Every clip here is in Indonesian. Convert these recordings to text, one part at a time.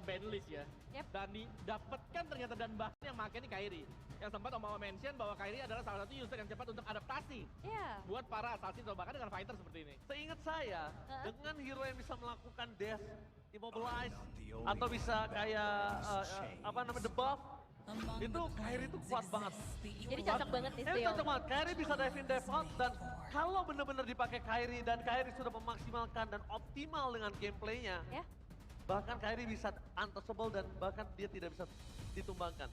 banlist ya. Yep. Dan didapatkan ternyata dan bahkan yang make nih Kairi. Yang sempat Om mention bahwa Kairi adalah salah satu user yang cepat untuk adaptasi. Iya. Buat para assassin atau bahkan dengan fighter seperti ini. Seingat saya, dengan hero yang bisa melakukan death, immobilize, atau bisa kayak debuff, itu Kairi itu kuat banget. Jadi cocok banget nih Steel. Cocok banget, Kairi bisa dive in, dive out, dan kalau benar-benar dipakai Kairi dan Kairi sudah memaksimalkan dan optimal dengan gameplaynya, Ya. bahkan Kairi bisa untouchable dan bahkan dia tidak bisa ditumbangkan.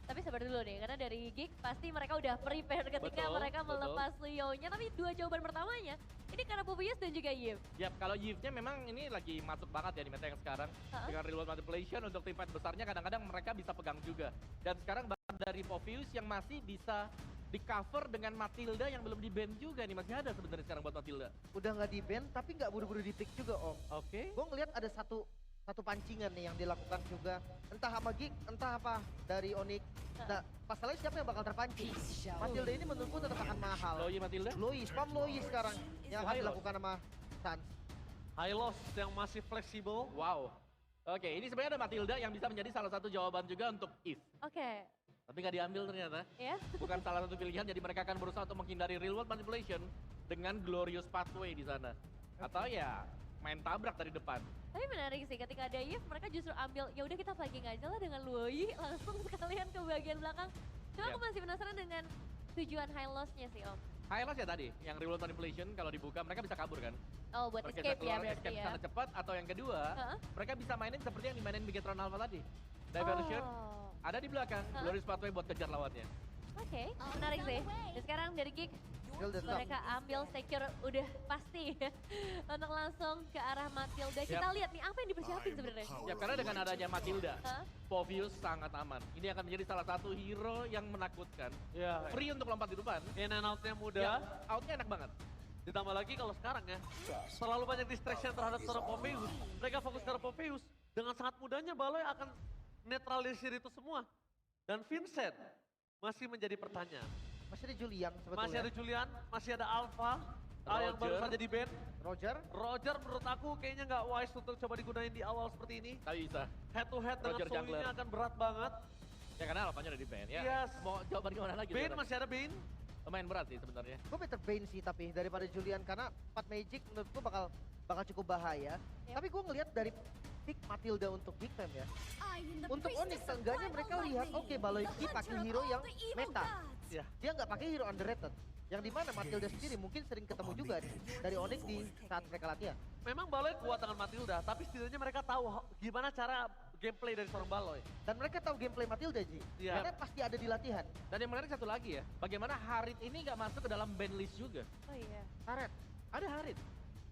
Tapi sabar dulu deh, karena dari Geek pasti mereka udah prepare ketika Betul, mereka melepas Leo-nya. Tapi dua jawaban pertamanya, ini karena Pupius dan juga Yip. Yap, kalau Yves-nya memang ini lagi masuk banget ya di meta yang sekarang. Dengan real world manipulation untuk tim fight besarnya kadang-kadang mereka bisa pegang juga. Dan sekarang bahkan dari Pupius yang masih bisa di cover dengan Matilda yang belum di-ban juga nih. Masih ada sebenarnya sekarang buat Matilda. Udah nggak di-ban tapi nggak buru-buru di-pick juga Om. Oke. Gue ngeliat ada satu pancingan nih yang dilakukan juga. Entah apa Geek, entah apa dari Onyx. Nah, pasalnya siapa yang bakal terpancing? Matilda ini menurutku tetap akan mahal. Loyi Matilda? Loyi, spam Loyi sekarang yang akan Hylos. dilakukan sama Sans. Hylos yang masih fleksibel. Wow. Oke, ini sebenarnya ada Matilda yang bisa menjadi salah satu jawaban juga untuk Eve. Oke. Tapi nggak diambil ternyata. Ya. Bukan salah satu pilihan, jadi mereka akan berusaha untuk menghindari real world manipulation dengan Glorious Pathway di sana. Atau ya main tabrak dari depan. Tapi menarik sih ketika ada Yip, mereka justru ambil, ya udah kita fighting aja lah dengan Luoyi, langsung sekalian ke bagian belakang. Cuma aku masih penasaran dengan tujuan high loss-nya sih Om. Highlight ya tadi, yang real world manipulation kalau dibuka mereka bisa kabur kan. Oh buat Mereka escape bisa ya keluar, berarti escape ya. sana cepat, atau yang kedua, mereka bisa mainin seperti yang dimainin Bigetron Alpha tadi. Diversion, Oh. ada di belakang, Glorious Pathway buat kejar lawannya. Oke, menarik sih. Dan sekarang dari Geek, Skill the top. mereka ambil secure udah pasti untuk langsung ke arah Matilda. Kita lihat nih apa yang dipersiapin sebenarnya. Ya karena dengan adanya Matilda, Hah? Povius sangat aman. Ini akan menjadi salah satu hero yang menakutkan. Ya, Free untuk lompat di depan. in and out-nya mudah. Ya, outnya enak banget. Ditambah lagi kalau sekarang ya, terlalu banyak distraction terhadap seorang Popeyus. Mereka fokus ke Popeyus. Dengan sangat mudahnya Baloy akan netralisir itu semua. Dan Vincent masih menjadi pertanyaan. Masih ada Julian sebetulnya. Masih ada Julian, masih ada Alpha. Yang baru Roger. saja di ban. Roger. Roger menurut aku kayaknya nggak wise untuk coba digunain di awal seperti ini. Tapi bisa. Head to head dengan Roger jungler. Zoe-nya akan berat banget. Ya karena Alphanya udah di ban ya. Yes. Mau jawaban gimana lagi? Bane sekarang? masih ada Bane. Lumayan berat sih sebenarnya. Gue better Bane sih tapi daripada Julian karena 4 Magic menurutku bakal cukup bahaya. Yep. Tapi gue ngelihat dari pick Matilda untuk Big Fam ya. Untuk Onyx seenggaknya mereka lihat oke Baloy pakai hero yang meta. Ya. Dia nggak pakai hero underrated. Yang dimana Matilda sendiri mungkin sering ketemu juga nih dari Onyx di saat mereka latihan. Memang Baloy kuat dengan Matilda, tapi setidaknya mereka tahu gimana cara gameplay dari seorang Baloy. Dan mereka tahu gameplay Matilda Ji. Iya. Karena pasti ada di latihan. Dan yang menarik satu lagi ya, bagaimana Harit ini nggak masuk ke dalam ban list juga. Oh iya. Karet. Ada Harit.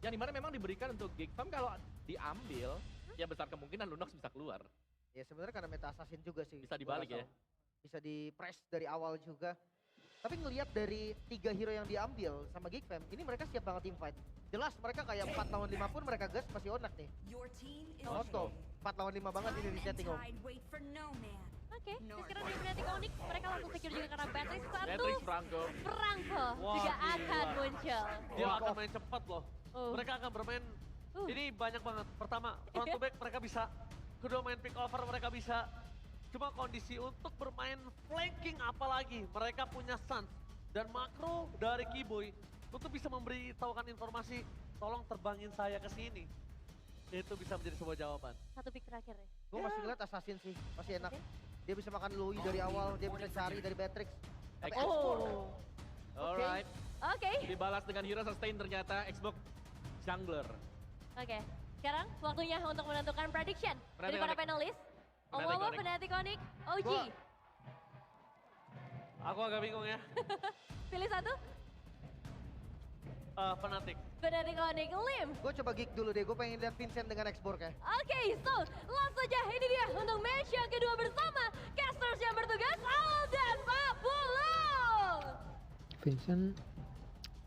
Yang dimana memang diberikan untuk Geek Farm kalau diambil, ya besar kemungkinan Lunox bisa keluar. Ya sebenarnya karena meta assassin juga sih. Bisa gua dibalik rasa. ya. Bisa di press dari awal juga. Tapi ngelihat dari 3 hero yang diambil sama Geek Fam, ini mereka siap banget team fight. Jelas mereka kayak 4 lawan 5 pun mereka gas masih onak nih. Auto, 4 lawan 5 banget ini di setting Om. Oke, terus sekarang di Fnatic Onyx, mereka langsung secure juga karena Patrick satu. Matrix Franco. Franco Wah, juga gila. akan muncul. Dia Wah, akan off. main cepat loh. Mereka akan bermain, ini banyak banget. Pertama, front to back mereka bisa. Kedua main pick over mereka bisa. Cuma kondisi untuk bermain flanking apalagi. Mereka punya Suns dan makro dari Kiboy untuk bisa memberitahukan informasi, tolong terbangin saya ke sini. Itu bisa menjadi sebuah jawaban. Satu pick terakhir ya. Gue masih ngeliat assassin sih, masih enak. Oke. Dia bisa makan Louis dari awal, dia bisa cari dari Matrix. Sampai Oh. X4. Alright. Oke, Dibalas dengan hero sustain ternyata Xbox Jungler. oke. Sekarang waktunya untuk menentukan prediction dari Fnatic para Onyx. panelis. Fnatic Omomo, Onyx. Fnatic Onyx, OG. Gua- Aku agak bingung ya. Pilih satu, Fnatic. Fnatic Onyx, Lim. Gue coba geek dulu deh, gue pengen lihat Vincent dengan X-Borg ya. Oke, so langsung aja ini dia untuk match yang kedua bersama casters yang bertugas Al dan Papulung. Vincent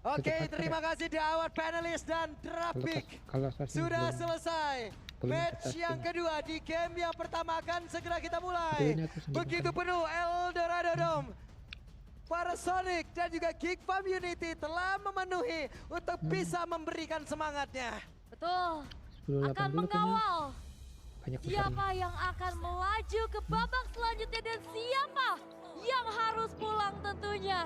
Oke, Secepatnya. terima kasih Dawat panelis dan Drapik. kalau assassin Sudah belum- selesai. belum Match assassin. yang kedua di game yang pertama akan segera kita Tapi mulai. ini aku sendiri Begitu bukan. penuh Eldorado Dome. Para Sonic dan juga Geek Farm Unity telah memenuhi untuk bisa memberikan semangatnya. Betul, 10-8 akan dulu kayaknya. mengawal banyak besarnya. Siapa yang akan melaju ke babak selanjutnya dan siapa yang harus pulang tentunya.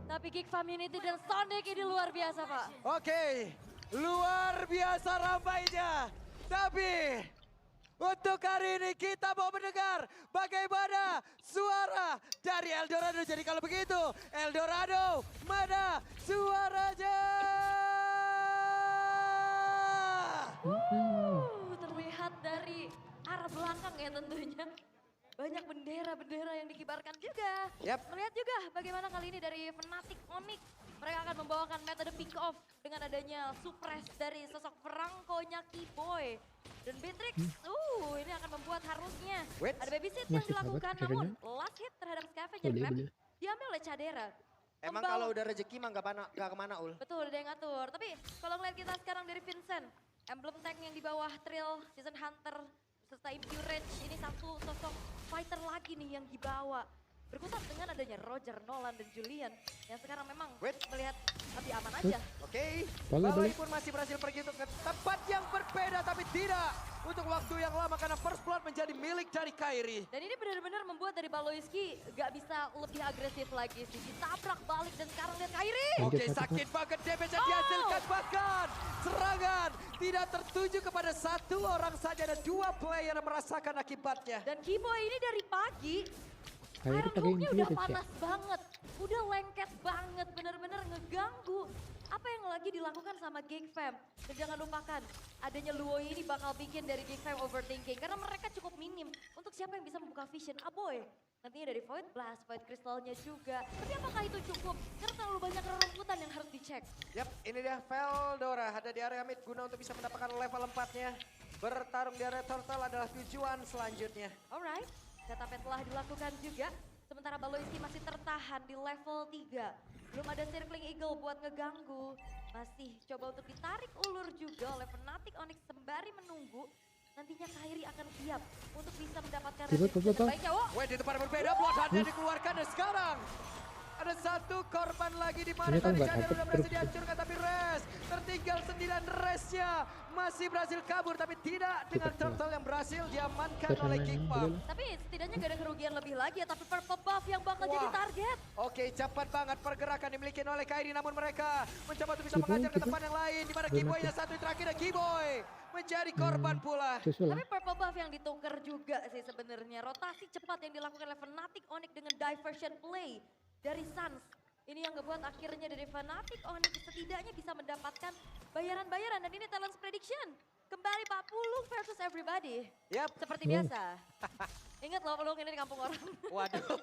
Tapi Geek Fam Unity dan Sonic ini luar biasa, Pak. Oke, luar biasa ramainya. Tapi untuk hari ini kita mau mendengar bagaimana suara dari Eldorado. Jadi kalau begitu, Eldorado, mana suaranya? Terlihat dari arah belakang ya tentunya. Banyak bendera-bendera yang dikibarkan juga. Yap. Melihat juga bagaimana kali ini dari Fnatic Onyx. Mereka akan membawakan metode pick off dengan adanya suppress dari sosok Franco-nya Keyboy. Dan Beatrix, ini akan membuat harusnya Wait. ada babysit yang Masih dilakukan. sahabat, Namun caranya. last hit terhadap Scavenger Boleh, Trap boleh. diambil oleh Cadera. Emang Membawa- kalau udah rezeki mah nggak kemana Ul. Betul, ada yang ngatur. Tapi kalau ngeliat kita sekarang dari Vincent, emblem tag yang di bawah Trill, Season Hunter, serta Impure Rage, ini satu sosok fighter lagi nih yang dibawa. Berkutat dengan adanya Roger, Nolan, dan Julian yang sekarang memang melihat lebih aman aja. Oke, Boleh, Baloi boleh. pun masih berhasil pergi untuk ke tempat yang berbeda, tapi tidak untuk waktu yang lama karena First Blood menjadi milik dari Kairi. Dan ini benar-benar membuat dari Baloiski gak bisa lebih agresif lagi sih. Ditabrak balik dan sekarang lihat Kairi. Oke, Lanjut, sakit banget damage yang dihasilkan, bahkan serangan tidak tertuju kepada satu orang saja dan dua player yang merasakan akibatnya. Dan Keyboy ini dari pagi, Kairi Iron pakai Hook-nya udah Impure ya. panas banget, udah lengket banget, bener-bener ngeganggu. Apa yang lagi dilakukan sama Geek Fam? Dan jangan lupakan, adanya Luoi ini bakal bikin dari Geek Fam overthinking. Karena mereka cukup minim untuk siapa yang bisa membuka vision. Aboy, nantinya dari Void Blast, Void Crystalnya juga. Tapi apakah itu cukup? Karena terlalu banyak rerumputan yang harus dicek. Yap, ini dia Veldora ada di area mid guna untuk bisa mendapatkan level 4-nya. Bertarung di area turtle adalah tujuan selanjutnya. Alright, setup telah dilakukan juga. Sementara Baloiski masih tertahan di level 3. Belum ada Circling Eagle buat ngeganggu. Masih coba untuk ditarik ulur juga oleh Fnatic Onyx sembari menunggu. Nantinya Kairi akan siap untuk bisa mendapatkan Betul, resistance betul. terbaiknya. Oh, Wah, di tempat yang berbeda, Bloodhound-nya dikeluarkan dan sekarang ada satu korban lagi di mana Ini kan tadi nggak Shadow dapat udah berhasil terus. dihancurkan tapi Res tertinggal sendirian. Resnya masih berhasil kabur tapi tidak dengan Cepat, turtle yang berhasil diamankan Cepat, oleh main. Geek Fam. Boleh. tapi setidaknya gak ada kerugian lebih lagi ya. Tapi purple buff yang bakal jadi Wah. target. Oke, cepat banget pergerakan dimiliki oleh Kairi, namun mereka mencoba untuk bisa Keyboy, mengajar ke Keyboy. tempat yang lain di mana Belum Keyboy mati. yang satu terakhir dan Keyboy menjadi korban pula. Susul lah. Tapi purple buff yang ditukar juga sih sebenarnya. Rotasi cepat yang dilakukan oleh Fnatic Onyx dengan diversion play dari Suns. Ini yang ngebuat akhirnya dari Fnatic Onyx setidaknya bisa mendapatkan bayaran-bayaran. Dan ini Talents Prediction. Kembali Pak Pulung versus everybody. Yap. Seperti biasa. Ingat loh Pulung ini di kampung orang. Waduh,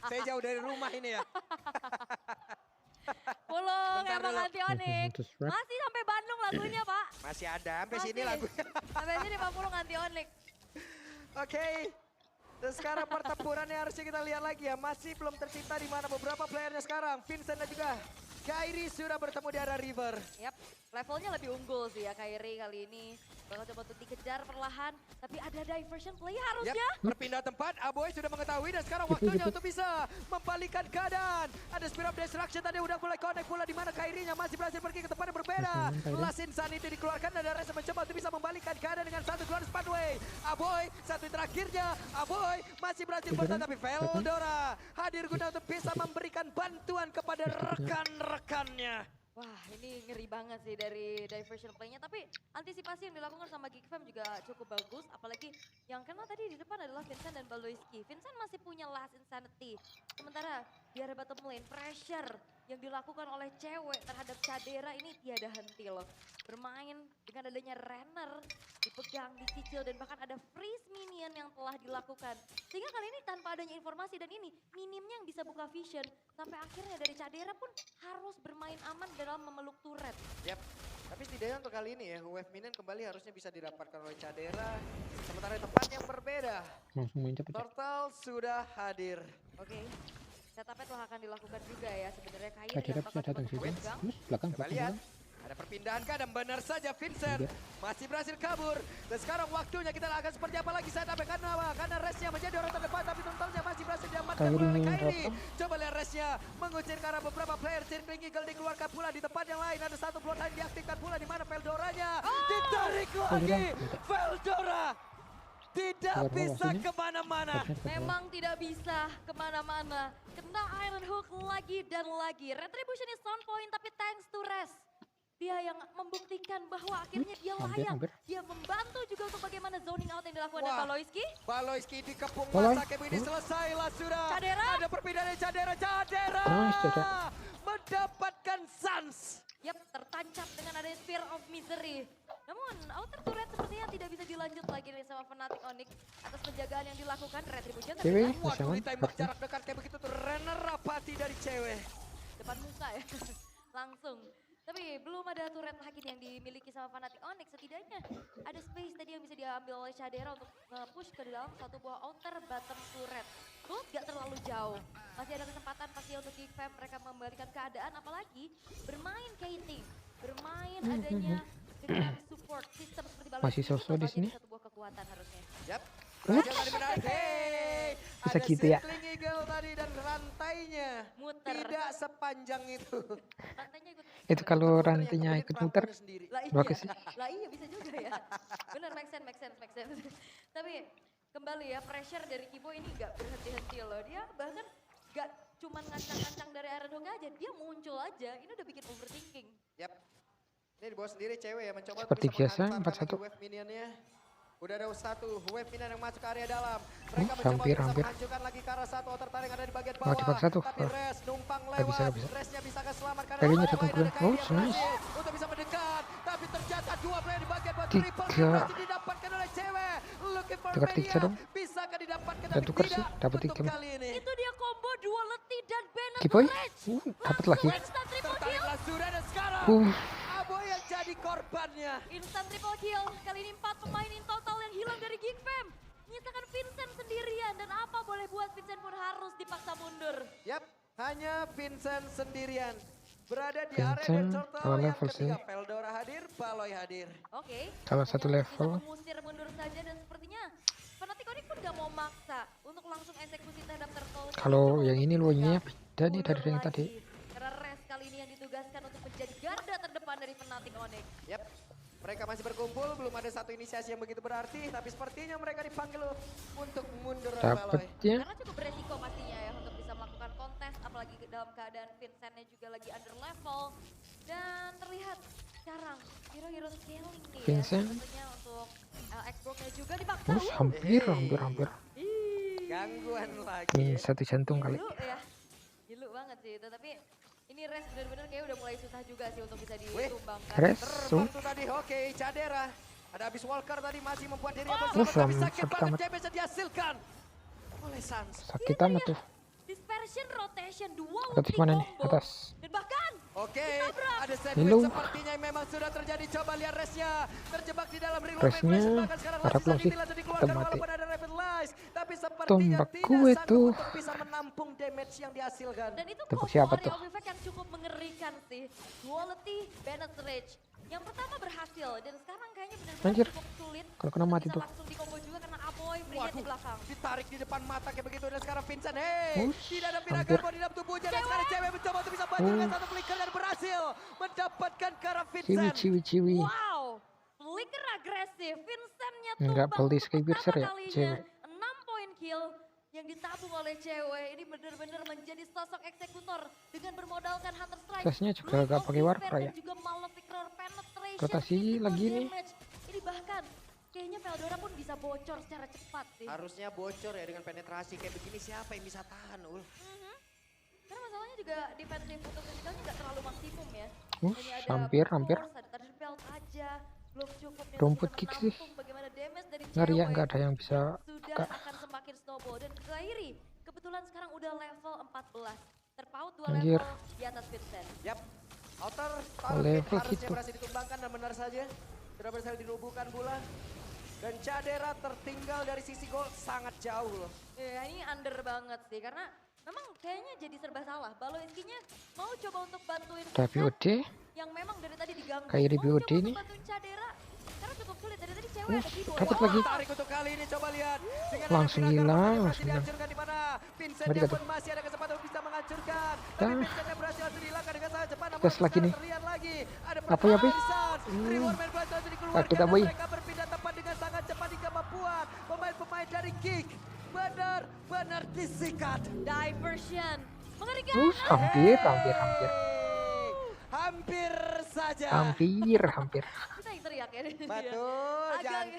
saya jauh dari rumah ini ya. Pulung Bentar emang dulu. anti Onyx. Terus rap. Masih sampai Bandung lagunya Pak. Masih ada, sampai Masih. sini lagunya. Sampai sini Pak Pulung anti Onyx. Oke. Dan sekarang pertempurannya harusnya kita lihat lagi ya. Masih belum tercipta di mana beberapa playernya sekarang. Vincent dan juga Kairi sudah bertemu di area River. Yap, levelnya lebih unggul sih ya Kairi kali ini. Bakal coba untuk dikejar perlahan. Tapi ada diversion play Yap, harusnya. berpindah tempat. Aboy sudah mengetahui dan sekarang Gitu, waktunya gitu. untuk bisa membalikan keadaan. Ada Spirit of Destruction tadi udah mulai connect pula di mana Kairinya masih berhasil pergi ke tempat yang berbeda. Kairi. Last Insanity dikeluarkan dan ada Reza mencoba untuk bisa membalikan keadaan dengan satu keluar Spadway. Aboy satu terakhirnya. Aboy masih berhasil Beneran? bertahan tapi Veldora hadir guna untuk bisa memberikan bantuan kepada rekan-rekannya. Wah, ini ngeri banget sih dari diversion play-nya. Tapi antisipasi yang dilakukan sama Geek Fam juga cukup bagus. Apalagi yang kena tadi di depan adalah Vincent dan Baloiski. Vincent masih punya Last Insanity. Sementara di area bottom lane, pressure yang dilakukan oleh cewek terhadap Cadera ini tiada henti loh. Bermain dengan adanya Renner, dipegang, dicicil, dan bahkan ada freeze minion yang telah dilakukan. Sehingga kali ini tanpa adanya informasi dan ini minimnya yang bisa buka vision. Sampai akhirnya dari Cadera pun harus bermain aman dalam memeluk turret. Yap. Tapi setidaknya untuk kali ini ya, Wave Minion kembali harusnya bisa didapatkan oleh Cadera. Sementara di tempat yang berbeda, Langsung main cepet. Turtle sudah hadir. Oke. Setupnya telah akan dilakukan juga ya sebenarnya Kairi Cadera yang bisa bakal datang coba sini. pegang. Terus belakang, Coba belakang, lihat. belakang. Ada perpindahan kah dan benar saja Vincent Iya. masih berhasil kabur. Dan sekarang waktunya kita akan seperti apa lagi setup karena apa? Karena resnya menjadi orang terdepan tapi totalnya masih berhasil diamankan Kairi oleh yang Kairi. datang. Coba lihat resnya mengucir ke arah beberapa player. Circling Eagle dikeluarkan pula di tempat yang lain. Ada satu blood line diaktifkan pula di mana Veldoranya ditarik lagi. Veldora. Veldora tidak Keluar bawah bisa sini. kemana-mana. Harusnya ke bawah. Memang tidak bisa kemana-mana. Kena Iron Hook lagi dan lagi. Retribution is on point tapi thanks to Rest. Dia yang membuktikan bahwa akhirnya dia hampir, layak. hampir. Dia membantu juga untuk bagaimana zoning out yang dilakukan oleh Wah. Baloyski. Baloyski dikepung Baloy. masa game ini selesailah sudah. Cadera. Ada perpindahan dari Cadera. Cadera Nice, Cadera. mendapatkan Sans. Yap, tertancap dengan adanya Spear of Misery. Namun, outer turret sepertinya tidak bisa dilanjut lagi nih sama Fnatic Onyx. Atas penjagaan yang dilakukan, Retribution Cewek, terdekat Waduh, pasangan, ditembak harusnya. jarak dekat kayak begitu tuh. Renner Rapati dari cewek. depan muka ya. Langsung. Tapi belum ada turret lagi yang dimiliki sama Fnatic Onyx. Setidaknya ada space tadi yang bisa diambil oleh Cadera untuk push ke dalam satu buah outer bottom turret. Gold gak terlalu jauh. Masih ada kesempatan pasti untuk Geek Fam mereka membalikan keadaan. Apalagi bermain Kating. Bermain adanya dengan support system seperti Baloy. Masih sosok di sini. Satu buah kekuatan harusnya. Yap. Ups. Raja tadi menarik. Hey, Bisa ada gitu ya. circling eagle tadi dan rantainya Muter. tidak sepanjang itu. Rantainya ikut. Itu kalau Muter yang rantainya kemudian ikut muter, terampungnya sendiri. Lah iya, bagus sih. lah iya bisa juga ya. Bener, make sense, make sense, make sense. Tapi kembali ya, pressure dari Kibo ini gak berhenti-henti loh. Dia bahkan gak cuma ngancang-ngancang dari Iron Hook aja, dia muncul aja. Ini udah bikin overthinking. Yap. Ini di bawah sendiri cewek ya mencoba Seperti untuk bisa biasa, menghantarkan 4-1. lagi wave minionnya. Udah ada satu wave minion yang masuk ke area dalam. Mereka mencoba hampir, bisa hampir. menghancurkan lagi ke arah satu outer tarik yang ada di bagian Oh, bawah. dipaksa tuh. Tapi Oh. Res numpang Nggak lewat. bisa, nggak bisa. Resnya bisa selamat karena Kayaknya ada satu Kairi bulan. yang Oh, berhasil nice. untuk bisa mendekat. Tapi ternyata dua player di bagian bawah. Tiga. Triple kill berhasil didapatkan oleh cewek. Looking for Tukar tiga Mania. dong. Bisakah didapatkan Udah tapi tukar tidak sih, dapat untuk tiga. kali ini. Itu dia combo dua letih dan Bennett Kiboy, Rage. dapat lagi. Instant triple kill. Tertariklah sudah dan sekarang Aboy yang jadi korbannya. Instant triple kill. Kali ini 4 pemain in total yang hilang dari Geek Fam. Menyisakan Vincent sendirian dan apa boleh buat Vincent pun harus dipaksa mundur. Yap, hanya Vincent sendirian. Berada di Vincent, area Battle kalau yang level ketiga. sini. Veldora hadir, Baloy hadir. Oke. Kalau satu hanya level. bisa mengusir mundur saja dan sepertinya Fnatic Onyx pun gak mau maksa untuk langsung eksekusi terhadap Turtle. Kalau yang ini luarnya beda nih dari yang tadi. Karena Res kali ini yang ditugaskan untuk menjadi garda terdepan dari Fnatic Onyx. Yap, mereka masih berkumpul, belum ada satu inisiasi yang begitu berarti. Tapi sepertinya mereka dipanggil untuk mundur oleh Baloy. Dapatnya Karena cukup beresiko pastinya ya untuk bisa melakukan kontes, apalagi dalam keadaan Vincentnya juga lagi under level. Dan terlihat sekarang hero-hero scaling nih Vincent. ya. Tentunya untuk Xbox-nya juga dipaksa. hampir. Ih, Gangguan lagi. Ini satu jantung kali. Gilu ya. Gilu banget sih itu, tapi ini Res benar-benar kayak udah mulai susah juga sih untuk bisa ditumbangkan. Res, Terbang tuh tadi, oke, Cadera. Ada Abyss Walker tadi masih membuat dirinya Oh. berselamat. Tapi sakit sakit banget amat. damage yang dihasilkan oleh Sans. Sakit amat tuh. Dispersion rotation 2 Atas mana nih? Atas. Dan bahkan Oke, ditabrak. ada Hello. sandwich sepertinya yang memang sudah terjadi. Coba lihat resnya. Terjebak di dalam ring. Resnya ada belum sih? Dikeluarkan Mati. walaupun ada rapid lies. Tapi sepertinya Tombak tidak gue sanggup tuh. untuk bisa menampung damage yang dihasilkan. Dan itu Tepuk combo siapa dari tuh? Omnivac yang cukup mengerikan sih. Quality Bennett Rage. Yang pertama berhasil dan sekarang kayaknya benar-benar Anjir. cukup sulit. Kalau kena untuk mati bisa tuh. langsung di combo juga karena Aboy berinya di belakang. Ditarik di depan mata kayak begitu. Dan sekarang Vincent, hey, Ush, tidak ada hampir. pirakan di dalam tubuhnya. Dan sekarang cewek mencoba untuk bisa maju dengan satu flicker dan berhasil mendapatkan ke arah Vincent. Ciwi. Wow, flicker agresif. Vincentnya Nggak tumbang beli untuk Skypiercer pertama ya, kalinya. cewek. 6 poin kill yang ditabung oleh cewek. Ini benar-benar menjadi sosok eksekutor dengan bermodalkan Hunter Strike. Sesnya juga Blue gak of pakai Despair Warfare ya. dan juga Malefic Roar Penetration. Rotasi 54 lagi nih. damage. Ini bahkan kayaknya Veldora pun bisa bocor secara cepat sih. Harusnya bocor ya dengan penetrasi kayak begini. Siapa yang bisa tahan, Ul? Mhm. Karena masalahnya juga defensive untuk physikalnya nggak terlalu maksimum ya. Ush, Hanya ada hampir. force, ada thunder belt aja. Belum cukup nih Rumput untuk kick bisa sih. menampung bagaimana damage dari Ngeri ya, cewek. nggak ada yang bisa Sudah Kak. akan semakin snowball dan Kairi kebetulan sekarang udah level 14. Terpaut 2 Anjir. level di atas Vincent. Yap, outer level target harusnya gitu. berhasil ditumbangkan dan benar saja. Sudah berhasil dinubuhkan pula. Dan Cadera tertinggal dari sisi gol sangat jauh loh. Ya ini under banget sih karena memang kayaknya jadi serba salah. Baloyski-nya mau coba untuk bantuin Tapi Vincent OD. yang memang dari tadi diganggu. Kairi Mau BOD coba nih. untuk bantuin Cadera karena cukup sulit dari tadi cewek ada keyboard. dapat Wah, lagi. Tarik untuk kali ini coba lihat. Dengan Langsung ada Pinagar, hilang, berhasil langsung hilang. dihancurkan di mana. Vincent Ngeri yang gak pun masih ada kesempatan untuk bisa menghancurkan. Tapi Dah. Vincent yang berhasil langsung dihilangkan dengan sangat cepat. Namun Tes lagi sekarang nih. terlihat lagi. Ada Apa ya, Pi? Reward man berhasil langsung dikeluarkan. Sakit, Dan Aboy. mereka berpindah tempat dengan sangat cepat hingga membuat pemain dari Geek benar-benar disikat. Diversion. Mengerikan. Hampir. Hampir saja. Hampir. Kita yang teriak ya. Betul, Agak-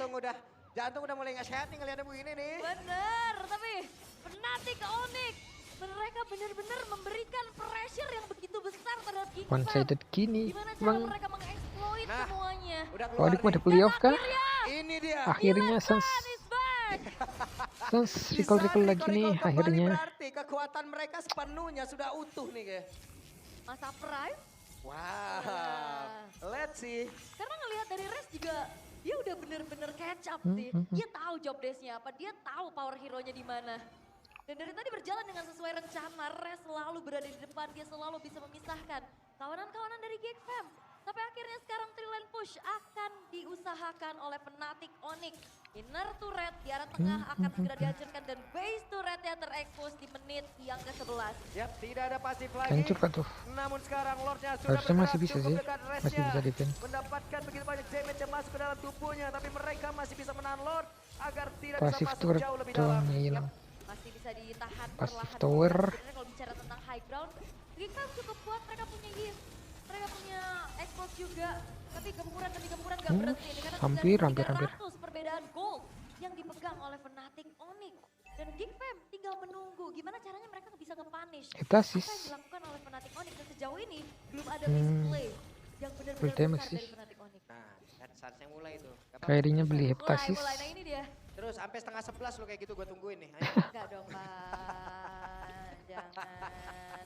jantung udah mulai nggak sehat nih ngeliatnya begini nih. Bener, tapi Fnatic Onyx mereka benar-benar memberikan pressure yang begitu besar terhadap Geek One sided gini. Gimana cara Emang mereka mengeksploit Nah. semuanya? Udah oh keluar ini nih. ada playoff kah? Ini dia. Akhirnya Sans Is back. recall lagi nih Recall kembali akhirnya. berarti kekuatan mereka sepenuhnya sudah utuh nih kayak. Masa prime? Wow. Let's see. Karena ngelihat dari Res juga dia udah bener-bener catch up sih. Dia tahu job desk-nya apa, dia tahu power hero-nya di mana. Dan dari tadi berjalan dengan sesuai rencana, Res selalu berada di depan, dia selalu bisa memisahkan kawanan-kawanan dari Geek Fam. Tapi akhirnya sekarang three-lane push akan diusahakan oleh Fnatic Onyx. Inner turret di arah tengah akan segera dihancurkan dan base turretnya terekspos di menit yang ke-11. Yap, tidak ada pasif lagi. Hancur kan tuh. Namun sekarang Lordnya sudah Harusnya masih bergerak bisa cukup sih. dekat. Masih Resnya bisa defend. mendapatkan begitu banyak damage yang masuk ke dalam tubuhnya. Tapi mereka masih bisa menahan Lord agar tidak Pasif bisa masuk turret jauh lebih dalam. doang hilang. Masih bisa ditahan Pasif perlahan. tower. Sebenarnya kalau bicara tentang high ground, Geek Fam cukup kuat, mereka punya heal. Mereka punya expose juga. Tapi gempuran demi gempuran gak berhenti. Ini karena hampir. 300 perbedaan gold yang dipegang oleh Fnatic Onyx. Dan Geek Fam tinggal menunggu gimana caranya mereka bisa nge-punish. Kita Apa sih yang dilakukan oleh Fnatic Onyx dan sejauh ini belum ada display yang benar-benar full damage besar sih. dari Fnatic Onyx. Nah, kan saatnya mulai itu. Kayaknya beli heptasis. Mulai, nah ini dia. Terus sampai setengah 11 lo kayak gitu gue tungguin nih. Ayo. Enggak dong, Pak. Jangan.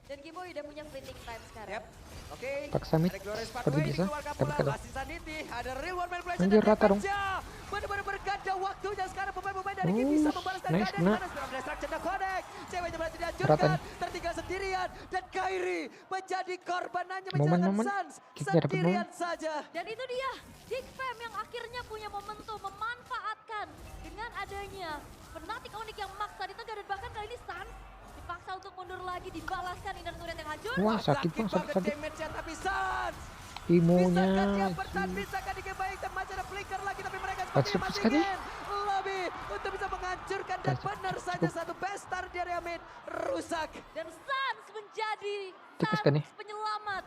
Dan Giboy udah punya fleeting time sekarang. Yap. Oke. Paksa mid. Ada Glorious Seperti Pathway biasa. dikeluarkan Dapat pula. kagak? Lasin Sanity. Ada real one manipulation. Anjir, dan rata dong. damage-nya. Benar-benar berganda waktunya sekarang pemain-pemain dari Oh, Geek bisa membalaskan nice, keadaan. kena. Di mana sekarang Destruction dan Connect. Ceweknya berhasil Rata dihancurkan. nih. Tertinggal sendirian. Dan Kairi menjadi korban hanya Momen-momen. menjalankan Sans. Kita dapat Sendirian momen. saja. Dan itu dia, Geek Fam yang akhirnya punya momentum memanfaatkan dengan adanya Fnatic Onyx yang maksa di tengah dan bahkan kali ini Sans dipaksa untuk mundur lagi, dibalaskan inner turret yang hancur. Wah sakit Sakit bang, banget sakit. damage-nya tapi Sans. Imonya. Bisakah dia bertahan? Bisakah dikebaikkan? Masih ada flicker lagi tapi mereka Pas sepertinya cepet masih sekali. ingin lebih untuk bisa menghancurkan dan Cukup, benar saja cukup. satu best star di area mid rusak. Dan Sans menjadi Tipis Sans kan nih? penyelamat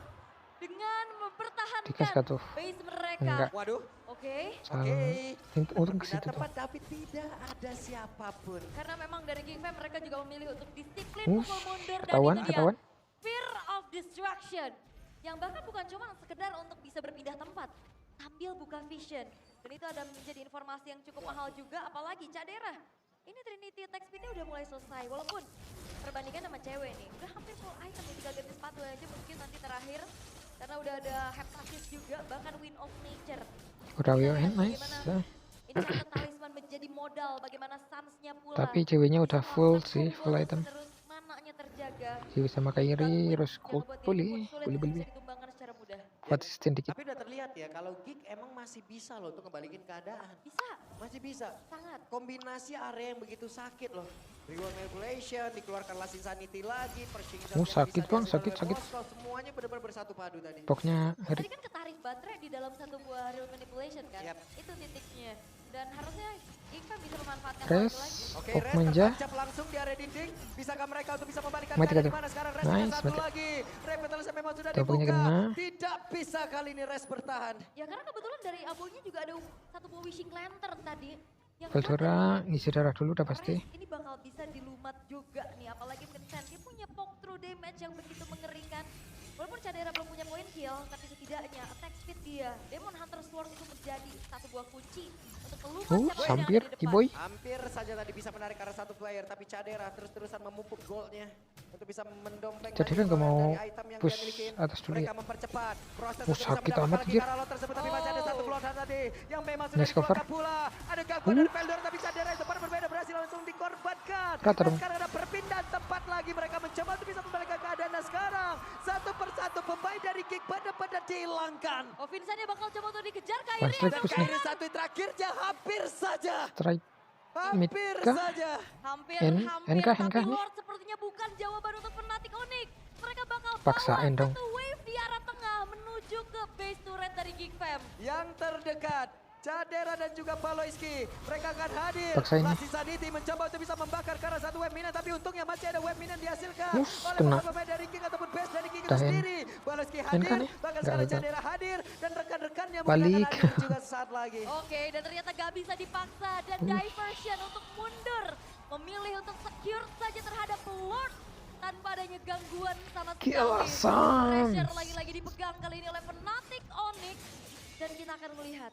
dengan Tikas mempertahankan kah tuh? base mereka. Enggak. Waduh, Oke, Salah. Untung ke tidak situ tuh. tepat tapi tidak ada siapapun. karena memang dari Geek Fam mereka juga memilih untuk disiplin Ush, pukul mundur dan ketahuan, itu dia ketahuan. fear of destruction yang bahkan bukan cuma sekedar untuk bisa berpindah tempat sambil buka vision dan itu ada menjadi informasi yang cukup mahal juga apalagi Cadera ini Trinity attack speednya udah mulai selesai walaupun perbandingan sama cewek nih udah hampir full item nih tinggal ganti sepatu aja mungkin nanti terakhir karena udah ada heptasis juga bahkan win of nature. Udah Kita WN lihat nice. bagaimana Enchanted Talisman menjadi modal bagaimana Sans-nya pula. Tapi ceweknya udah bisa full melakukan sih, combo full item. terus mananya terjaga. Jiwa sama Kairi, terus gold boleh. Sulit Boleh. bisa ditumbangkan secara mudah. Konsisten dikit. Tapi udah terlihat ya kalau Geek emang masih bisa loh untuk ngebalikin keadaan. Bisa, Masih bisa. sangat. Kombinasi area yang begitu sakit loh. Reward manipulation, dikeluarkan Last Insanity lagi, Pershing Shot Oh, yang sakit, bisa Bang, dihasilkan oleh sakit. Moskov, semuanya benar-benar bersatu padu tadi. Pokoknya Tadi kan ketarik baterai di dalam satu buah real manipulation kan? Yap. Itu titiknya. Dan harusnya Ika bisa memanfaatkan Res. hal itu lagi. Oke, Pok Red manja. tertancap langsung di area dinding. Bisakah mereka untuk bisa membalikkan Mati keadaan kah di tuh? mana sekarang Res Nice, dengan satu mati. lagi. Revitalism memang sudah Double-nya dibuka. kena. Tidak bisa kali ini Res bertahan. Ya karena kebetulan dari abunya juga ada satu buah wishing lantern tadi. Yang Veldora ngisi darah dulu udah pasti. Res ini bakal bisa dilumat juga nih, apalagi Vincent dia punya poke through damage yang begitu mengerikan. Walaupun Cadera belum punya point kill, tapi setidaknya attack speed dia, Demon Hunter Sword itu menjadi satu buah kunci untuk melumat siapa yang Hampir, ada di depan. Kiboy. Hampir saja tadi bisa menarik arah satu player, tapi Cadera terus-terusan memupuk goldnya untuk bisa mendompleng Cadera lagi nggak mau dari item yang push dia milikin. atas dulu Mereka ya? mempercepat proses Oh, untuk bisa sakit mendapatkan amat, lagi anjir. Karalo tersebut, tapi masih ada satu Oh. bloodhound tadi yang memang sudah Nice cover. dikeluarkan pula. Ada gangguan dari Veldor, tapi Cadera itu pada berbeda berhasil langsung dikorbankan. Rata Dan dong. sekarang ada perpindahan tempat lagi, mereka mencoba untuk bisa membalikkan keadaan. Dan sekarang satu persatu pemain dari Geek benar-benar dihilangkan. Oh Vincent dia bakal coba untuk dikejar One Kairi strike yang push nih. Kairi satu terakhirnya hampir saja. Strike. Hampir kah? saja. hampir NK, tapi NK nih. Lord sepertinya bukan jawaban untuk Fnatic Onyx. Mereka bakal Paksain bawa dong. satu wave di arah tengah menuju ke base turret dari Geek Fam. Yang terdekat Cadera dan juga Paloiski. Mereka akan hadir. Paksain. Lassi Sanity mencoba untuk bisa membakar karena satu web minion, tapi untungnya masih ada web minion dihasilkan oleh kena. beberapa pemain dari King ataupun base dari King itu Dahen. sendiri. Paloiski Dahen hadir, kan ya? bahkan Nggak sekarang ada. Cadera hadir dan rekan-rekannya mungkin Balik. akan hadir juga sesaat lagi. Oke, dan ternyata gak bisa dipaksa dan diversion untuk mundur. Memilih untuk secure saja terhadap Lord tanpa adanya gangguan sama sekali. Gila, Sans. Pressure lagi-lagi dipegang kali ini oleh Fnatic Onyx. Dan kita akan melihat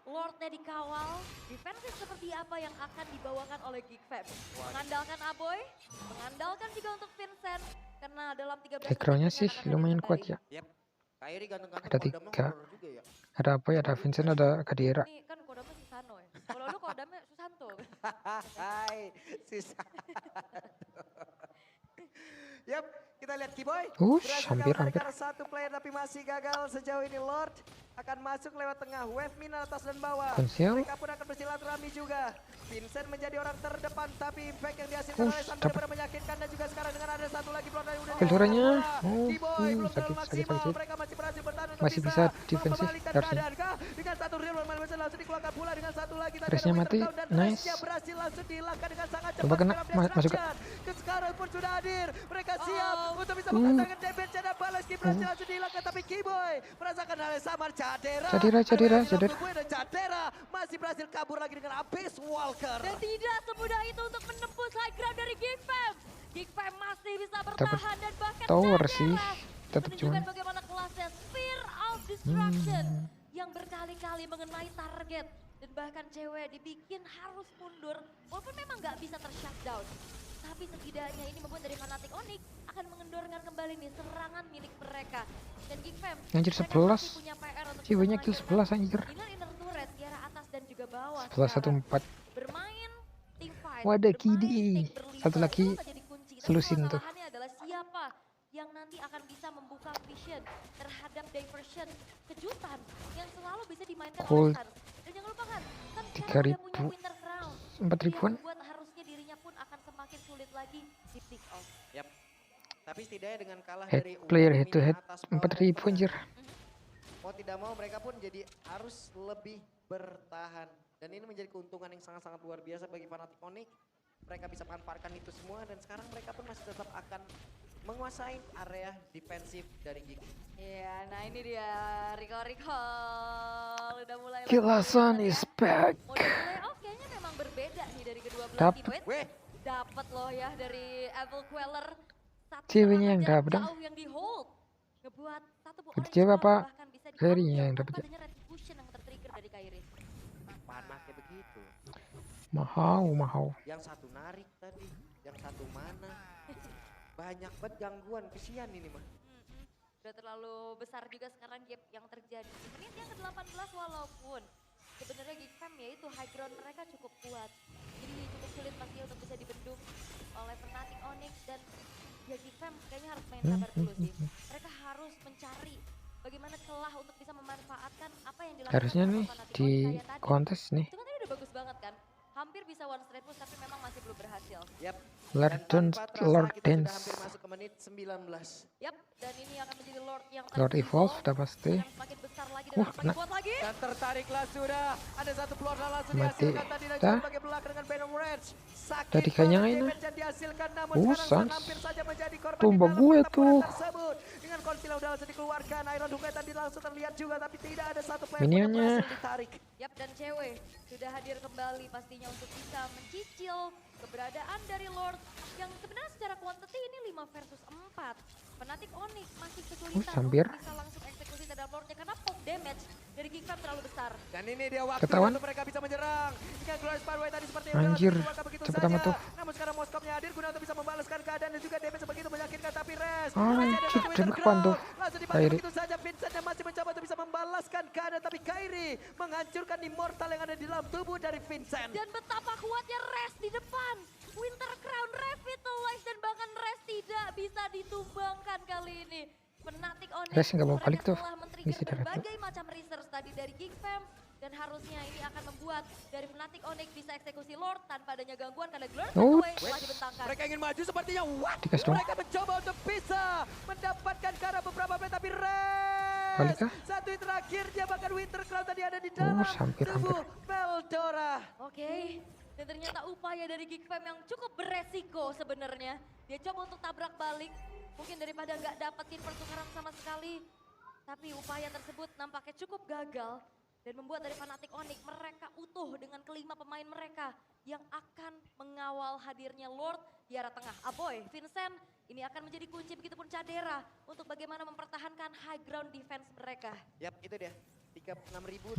Lordnya dikawal, defensif seperti apa yang akan dibawakan oleh GigFam. Mengandalkan Aboy, mengandalkan juga untuk Vincent. Karena dalam 13 Backgroundnya menit sih Vincent akan lumayan hadir kuat kembali. ya. Yap. Kairi ganteng-ganteng Ada kodamnya 3. horror juga ya. Ada apa ya? Ada Vincent, ada Kadira. Ini kan kodamnya Susano ya. Kalau lu kodamnya Susanto. Hai, sisa. Yap, kita lihat Kiboy. Berhasil hampir. karena satu player tapi masih gagal sejauh ini. Lord akan masuk lewat tengah. Wave mina atas dan bawah. Konsil. Mereka pun akan bersilaturahmi juga. Vincent menjadi orang terdepan tapi impact yang dihasilkan oleh Sam dapat. benar-benar menyakitkan dan juga sekarang dengan ada satu lagi plot yang udah Filterannya. Kiboy belum terlalu Sakit. maksimal. Mereka masih berhasil bertahan untuk Masih bisa defensif membalikkan harusnya. keadaan kah? Dengan satu real one langsung dikeluarkan pula dengan satu lagi tadi Resnya ada mati, Winter Crown dan nice. Resnya berhasil langsung dihilangkan dengan sangat cepat. Coba kena, dalam masuk ke- destruction. Dan sekarang pun sudah hadir. Mereka siap untuk bisa mengatakan damage dan Paloiski berhasil langsung dihilangkan tapi Kiboy merasakan hal yang sama. Cadera Cadera. dan Cadera masih berhasil kabur lagi dengan Abyss Walker. Dan tidak semudah itu untuk menembus high ground dari GigFam. GigFam masih bisa bertahan dan bahkan tower Cadera sih. Tetap menunjukkan cuman. bagaimana kelasnya Sphere of Destruction yang berkali-kali mengenai target. Dan bahkan cewek dibikin harus mundur walaupun memang nggak bisa ter-shutdown. Tapi setidaknya ini membuat dari Fnatic Onyx akan mengendorkan kembali nih serangan milik mereka. Dan GigFam Anjir, mereka 11. masih punya PR untuk Ceweknya bisa kill 11 anjir. inner turret di arah atas dan juga bawah. 11-1-4. Bermain team fight. Wadah, bermain Kidi. stick berlima, Satu lagi itu saja dikunci. Tapi selusin tuh. permasalahannya adalah siapa yang nanti akan bisa membuka vision terhadap diversion kejutan yang selalu bisa dimainkan Cold. oleh Suns. Dan jangan lupa kan, Suns 3.000. sekarang punya Winter Crown. 4.000-an. Yang membuat harusnya dirinya pun akan semakin sulit lagi di pick off. Yap. Tapi setidaknya dengan kalah Head dari player Umum head to Mina head atas bawah 4.000 dan anjir. mau tidak mau mereka pun jadi harus lebih bertahan. Dan ini menjadi keuntungan yang sangat-sangat luar biasa bagi Fnatic Onyx. Mereka bisa manfaatkan itu semua dan sekarang mereka pun masih tetap akan menguasai area defensif dari Gig. Iya, nah ini dia recall udah mulai. Kilasan is back. Mode playoff kayaknya memang berbeda nih dari kedua belah Dapet. tim. Wait, Weh, dapat loh ya dari Evil Queller. Satu Ceweknya yang serangan dapet, jarak jauh yang di hold. Ngebuat satu Itu orange cewek ball apa bahkan bisa Kairi diambil yang dapet tanpa ya? adanya retribution yang tertrigger dari Kairi. Panasnya begitu. Mahau. Yang satu narik tadi, yang satu mana. Banyak banget gangguan, kesian ini mah. Udah terlalu besar juga sekarang gap yang terjadi. Di menit yang ke-18 walaupun sebenarnya GigFam ya itu high ground mereka cukup kuat. Jadi cukup sulit pastinya untuk bisa dibendung oleh Fnatic Onyx dan ya GigFam kayaknya harus main sabar dulu sih. Mereka harus mencari bagaimana celah untuk bisa memanfaatkan apa yang dilakukan Harusnya sama nih Fnatic di Onyx kayak tadi. kontes nih. Itu kan tadi udah bagus banget kan. Hampir bisa one straight push tapi memang masih belum berhasil. Yap. Lord Dan Dance, tanpa terasa Lord kita sudah Dance. hampir masuk ke menit 19. Yap, dan ini akan menjadi Lord yang Lord Evolve udah pasti. yang semakin besar lagi dan Wah, semakin kena. kuat lagi. dan tertariklah sudah. Ada satu plot langsung Mati. dihasilkan tadi dan Dah. juga sebagai belakang dengan Venom Rage. Sakit Tadi kayaknya banget ini. damage yang dihasilkan namun Oh, sekarang Sans. hampir saja menjadi korban Tumbang di dalam gue pertempuran tuh. tersebut. Dengan konsil yang udah langsung dikeluarkan, Iron Hook tadi langsung terlihat juga tapi tidak ada satu player pun yang Minionnya. berhasil ditarik. Yap, dan cewek sudah hadir kembali pastinya untuk bisa mencicil keberadaan dari Lord yang sebenarnya secara quantity ini 5 versus 4. Fnatic Onyx masih kesulitan hampir. untuk bisa langsung eksekusi terhadap Lordnya karena poke damage dari GigFam terlalu besar. Dan ini dia waktu Ketahuan. untuk mereka bisa menyerang. Jika Glorious Parway tadi seperti Anjir, dikeluarkan begitu cepet saja. amat tuh. Namun sekarang Moskopnya hadir guna untuk bisa membalaskan keadaan dan juga damage sebegitu menyakitkan tapi Res. Anjir, cepat tuh. Langsung dibantu Kairi. begitu saja. Vincent yang masih mencoba untuk bisa membalaskan keadaan tapi Kairi menghancurkan immortal yang ada di dalam tubuh dari Vincent. Dan betapa kuatnya Res di depan. Winter Crown revitalize dan bahkan Res tidak bisa ditumbangkan kali ini. Fnatic Onyx Res nggak mau mereka balik tuh. telah men-trigger Ngisi darah tuh. berbagai macam research tadi dari GigFam dan harusnya ini akan membuat dari Fnatic Onyx bisa eksekusi Lord tanpa adanya gangguan karena Glorious Oh. Parway telah dibentangkan. Mereka ingin maju sepertinya. What? Dikasih dong. Mereka mencoba untuk bisa mendapatkan ke arah beberapa play tapi Res Kali kah? Satu hit terakhirnya bahkan Winter Crown tadi ada di dalam hampir. tubuh Veldora. Oke, dan ternyata upaya dari Geekfam yang cukup beresiko sebenarnya. Dia coba untuk tabrak balik, mungkin daripada nggak dapetin pertukaran sama sekali. Tapi upaya tersebut nampaknya cukup gagal dan membuat dari Fnatic Onyx mereka utuh dengan kelima pemain mereka yang akan mengawal hadirnya Lord di arah tengah. Aboy, Vincent, ini akan menjadi kunci begitupun Cadera untuk bagaimana mempertahankan high ground defense mereka. Yap, itu dia. 36.228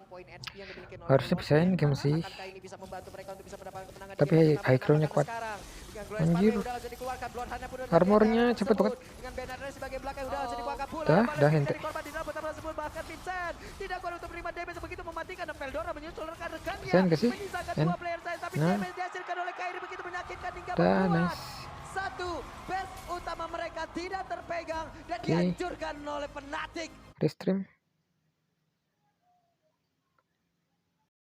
poin HP yang dimiliki oleh Harusnya Lord. bisa ini game sih. Akankah ini bisa membantu mereka untuk bisa mendapatkan kemenangan di Tapi game pertama high ground-nya dan kuat. sekarang. Dengan Glorious Anjir. Party udah langsung dikeluarkan, Bloodhound-nya pun udah Armornya dikeluarkan cepet banget. tersebut. Dengan Bernardo sebagai belakang udah langsung dibuangkan pula. Dah, Balas dah, kick ente. dari korban di dalam pertama tersebut, bahkan Vincent tidak kuat untuk menerima damage begitu mematikan, dan Veldora menyusul rekan-rekannya. Vincent gak sih? Menyisakan En. dua player saya, tapi Nah. damage dihasilkan oleh Kairi begitu menyakitkan hingga Dah, membuat nice. satu base utama mereka tidak terpegang dan Oke. dihancurkan oleh Fnatic. Restream.